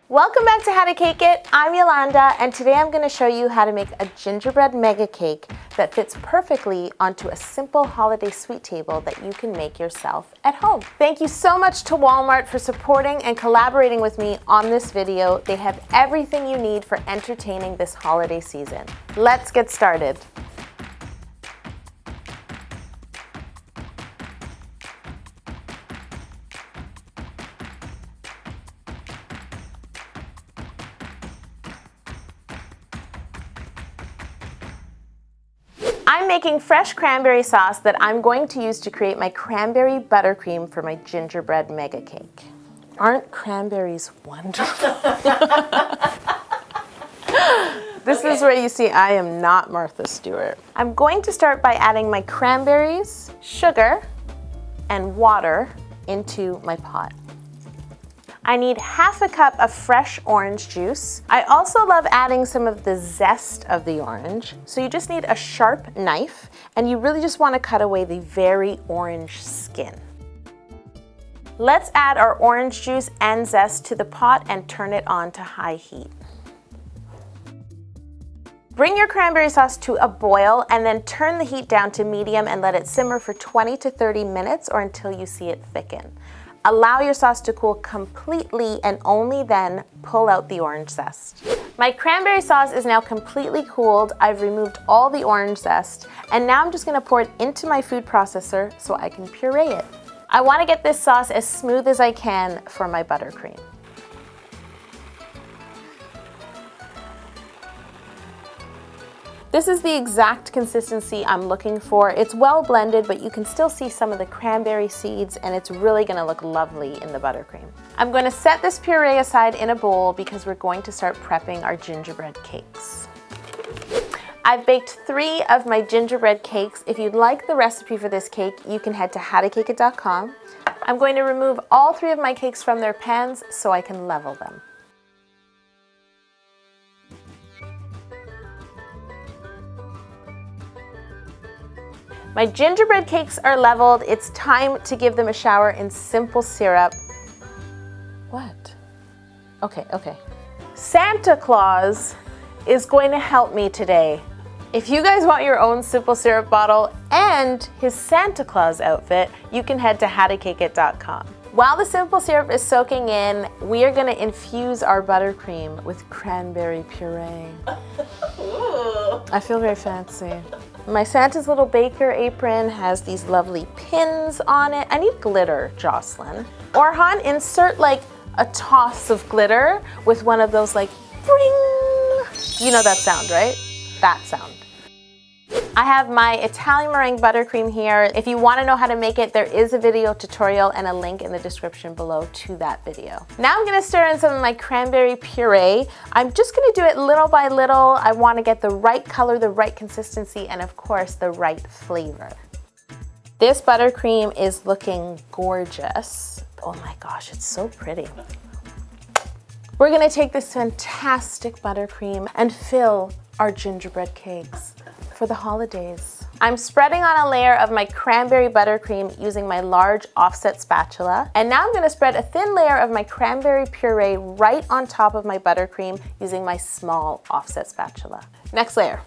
Welcome back to How to Cake It. I'm Yolanda, and today I'm going to show you how to make a gingerbread mega cake that fits perfectly onto a simple holiday sweet table that you can make yourself at home. Thank you so much to Walmart for supporting and collaborating with me on this video. They have everything you need for entertaining this holiday season. Let's get started. I'm making fresh cranberry sauce that I'm going to use to create my cranberry buttercream for my gingerbread mega cake. Aren't cranberries wonderful? This is where you see I am not Martha Stewart. I'm going to start by adding my cranberries, sugar, and water into my pot. I need half a cup of fresh orange juice. I also love adding some of the zest of the orange. So you just need a sharp knife, and you really just want to cut away the very orange skin. Let's add our orange juice and zest to the pot and turn it on to high heat. Bring your cranberry sauce to a boil and then turn the heat down to medium and let it simmer for 20 to 30 minutes or until you see it thicken. Allow your sauce to cool completely and only then pull out the orange zest. My cranberry sauce is now completely cooled. I've removed all the orange zest, and now I'm just gonna pour it into my food processor so I can puree it. I wanna get this sauce as smooth as I can for my buttercream. This is the exact consistency I'm looking for. It's well blended, but you can still see some of the cranberry seeds, and it's really gonna look lovely in the buttercream. I'm going to set this puree aside in a bowl because we're going to start prepping our gingerbread cakes. I've baked 3 of my gingerbread cakes. If you'd like the recipe for this cake, you can head to howtocakeit.com. I'm going to remove all 3 of my cakes from their pans so I can level them. My gingerbread cakes are leveled. It's time to give them a shower in simple syrup. What? Okay. Santa Claus is going to help me today. If you guys want your own simple syrup bottle and his Santa Claus outfit, you can head to howtocakeit.com. While the simple syrup is soaking in, we are going to infuse our buttercream with cranberry puree. I feel very fancy. My Santa's little baker apron has these lovely pins on it. I need glitter, Jocelyn. Orhan, insert like a toss of glitter with one of those like ring. You know that sound, right? That sound. I have my Italian meringue buttercream here. If you want to know how to make it, there is a video tutorial and a link in the description below to that video. Now I'm going to stir in some of my cranberry puree. I'm just going to do it little by little. I want to get the right color, the right consistency, and of course the right flavor. This buttercream is looking gorgeous. Oh my gosh, it's so pretty. We're going to take this fantastic buttercream and fill our gingerbread cakes for the holidays. I'm spreading on a layer of my cranberry buttercream using my large offset spatula. And now I'm going to spread a thin layer of my cranberry puree right on top of my buttercream using my small offset spatula. Next layer.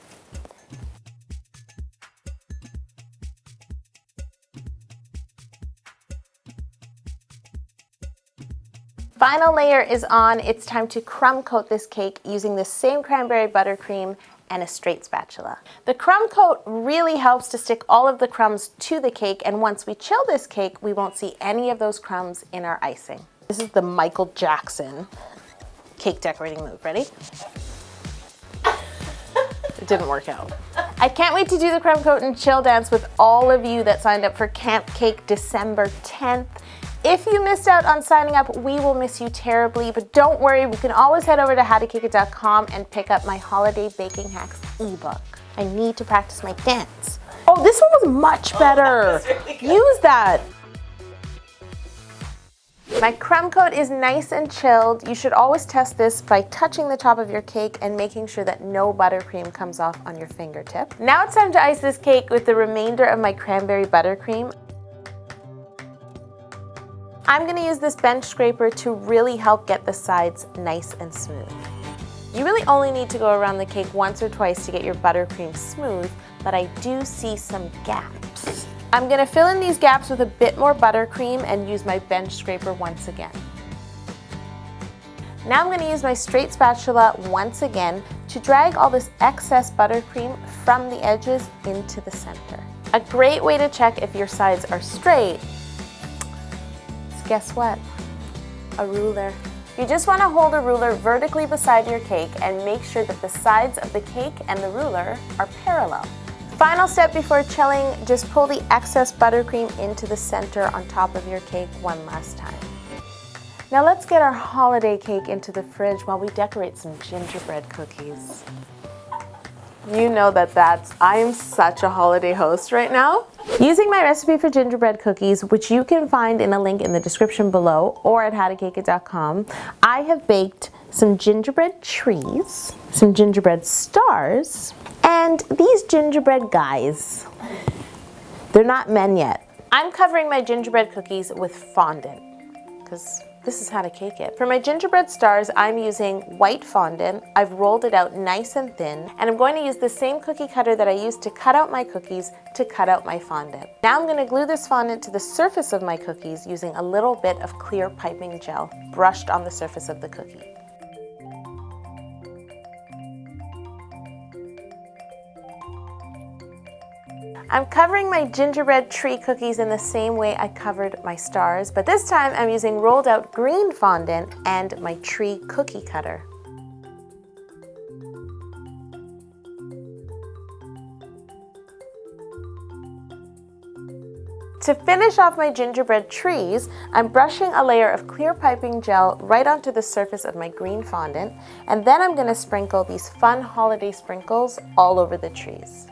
Final layer is on. It's time to crumb coat this cake using the same cranberry buttercream and a straight spatula. The crumb coat really helps to stick all of the crumbs to the cake, and once we chill this cake, we won't see any of those crumbs in our icing. This is the Michael Jackson cake decorating move. Ready? It didn't work out. I can't wait to do the crumb coat and chill dance with all of you that signed up for Camp Cake December 10th. If you missed out on signing up, we will miss you terribly, but don't worry, we can always head over to howtocakeit.com and pick up my Holiday Baking Hacks ebook. I need to practice my dance. Oh, this one was much better. Really use that. My crumb coat is nice and chilled. You should always test this by touching the top of your cake and making sure that no buttercream comes off on your fingertip. Now it's time to ice this cake with the remainder of my cranberry buttercream. I'm going to use this bench scraper to really help get the sides nice and smooth. You really only need to go around the cake once or twice to get your buttercream smooth, but I do see some gaps. I'm going to fill in these gaps with a bit more buttercream and use my bench scraper once again. Now I'm going to use my straight spatula once again to drag all this excess buttercream from the edges into the center. A great way to check if your sides are straight is, guess what? A ruler. You just want to hold a ruler vertically beside your cake and make sure that the sides of the cake and the ruler are parallel. Final step before chilling, just pull the excess buttercream into the center on top of your cake one last time. Now let's get our holiday cake into the fridge while we decorate some gingerbread cookies. You know I am such a holiday host right now. Using my recipe for gingerbread cookies, which you can find in a link in the description below or at howtocakeit.com, I have baked some gingerbread trees, some gingerbread stars, and these gingerbread guys. They're not men yet. I'm covering my gingerbread cookies with fondant, because this is how to cake it. For my gingerbread stars, I'm using white fondant. I've rolled it out nice and thin, and I'm going to use the same cookie cutter that I used to cut out my cookies to cut out my fondant. Now I'm going to glue this fondant to the surface of my cookies using a little bit of clear piping gel brushed on the surface of the cookie. I'm covering my gingerbread tree cookies in the same way I covered my stars, but this time I'm using rolled out green fondant and my tree cookie cutter. To finish off my gingerbread trees, I'm brushing a layer of clear piping gel right onto the surface of my green fondant, and then I'm going to sprinkle these fun holiday sprinkles all over the trees.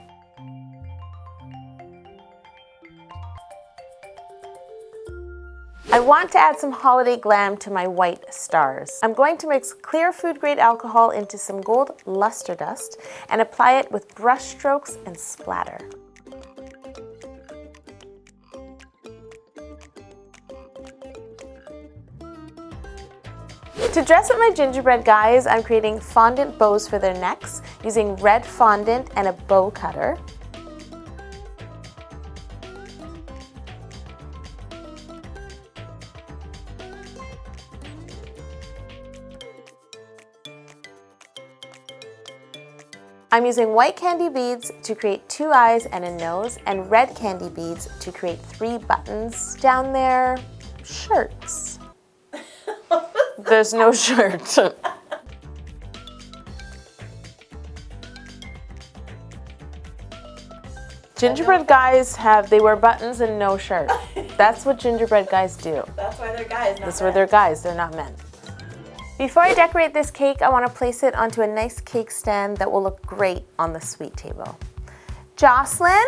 I want to add some holiday glam to my white stars. I'm going to mix clear food grade alcohol into some gold luster dust and apply it with brush strokes and splatter. To dress up my gingerbread guys, I'm creating fondant bows for their necks using red fondant and a bow cutter. I'm using white candy beads to create 2 eyes and a nose, and red candy beads to create 3 buttons down their shirts. There's no shirt. Gingerbread guys they wear buttons and no shirt. That's what gingerbread guys do. That's why they're guys, not That's why they're guys, they're not men. Before I decorate this cake, I want to place it onto a nice cake stand that will look great on the sweet table. Jocelyn?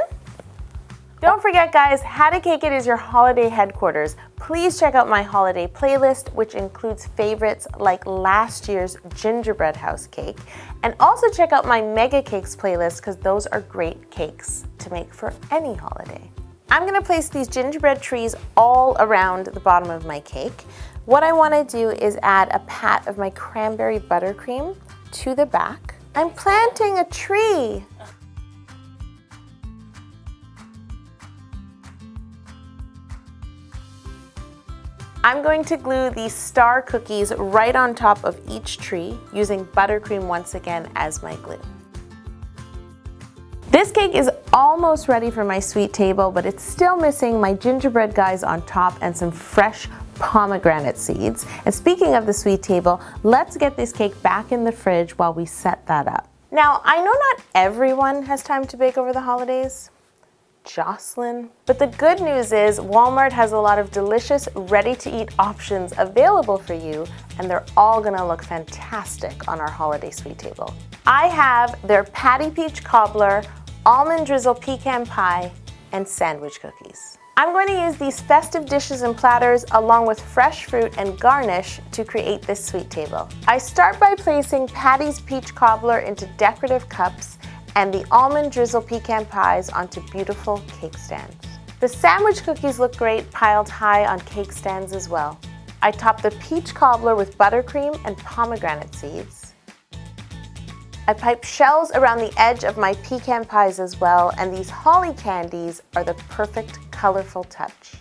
Don't forget guys, How to Cake It is your holiday headquarters. Please check out my holiday playlist, which includes favorites like last year's gingerbread house cake. And also check out my mega cakes playlist, because those are great cakes to make for any holiday. I'm going to place these gingerbread trees all around the bottom of my cake. What I want to do is add a pat of my cranberry buttercream to the back. I'm planting a tree. I'm going to glue these star cookies right on top of each tree using buttercream once again as my glue. This cake is almost ready for my sweet table, but it's still missing my gingerbread guys on top and some fresh pomegranate seeds. And speaking of the sweet table, let's get this cake back in the fridge while we set that up. Now, I know not everyone has time to bake over the holidays. Jocelyn. But the good news is Walmart has a lot of delicious, ready-to-eat options available for you, and they're all gonna look fantastic on our holiday sweet table. I have their patty peach cobbler, almond drizzle pecan pie, and sandwich cookies. I'm going to use these festive dishes and platters along with fresh fruit and garnish to create this sweet table. I start by placing Patty's peach cobbler into decorative cups and the almond drizzle pecan pies onto beautiful cake stands. The sandwich cookies look great piled high on cake stands as well. I top the peach cobbler with buttercream and pomegranate seeds. I pipe shells around the edge of my pecan pies as well, and these holly candies are the perfect colorful touch.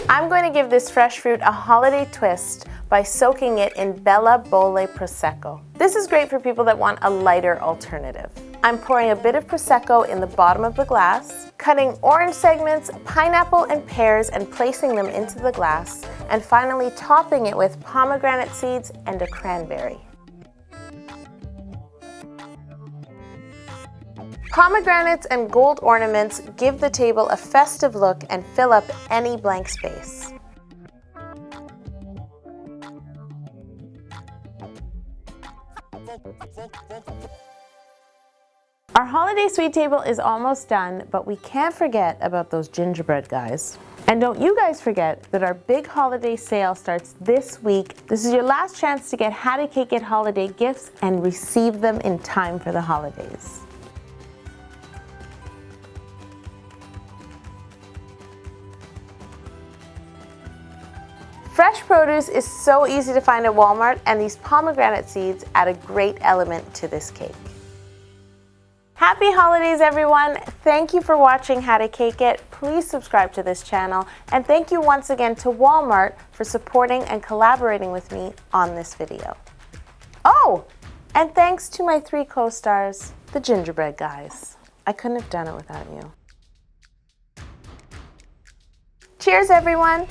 I'm going to give this fresh fruit a holiday twist by soaking it in Bella Bolle Prosecco. This is great for people that want a lighter alternative. I'm pouring a bit of Prosecco in the bottom of the glass, cutting orange segments, pineapple and pears and placing them into the glass, and finally topping it with pomegranate seeds and a cranberry. Pomegranates and gold ornaments give the table a festive look and fill up any blank space. Our holiday sweet table is almost done, but we can't forget about those gingerbread guys. And don't you guys forget that our big holiday sale starts this week. This is your last chance to get How to Cake It holiday gifts and receive them in time for the holidays. Fresh produce is so easy to find at Walmart, and these pomegranate seeds add a great element to this cake. Happy holidays, everyone! Thank you for watching How to Cake It. Please subscribe to this channel, and thank you once again to Walmart for supporting and collaborating with me on this video. Oh, and thanks to my 3 co-stars, the gingerbread guys. I couldn't have done it without you. Cheers, everyone!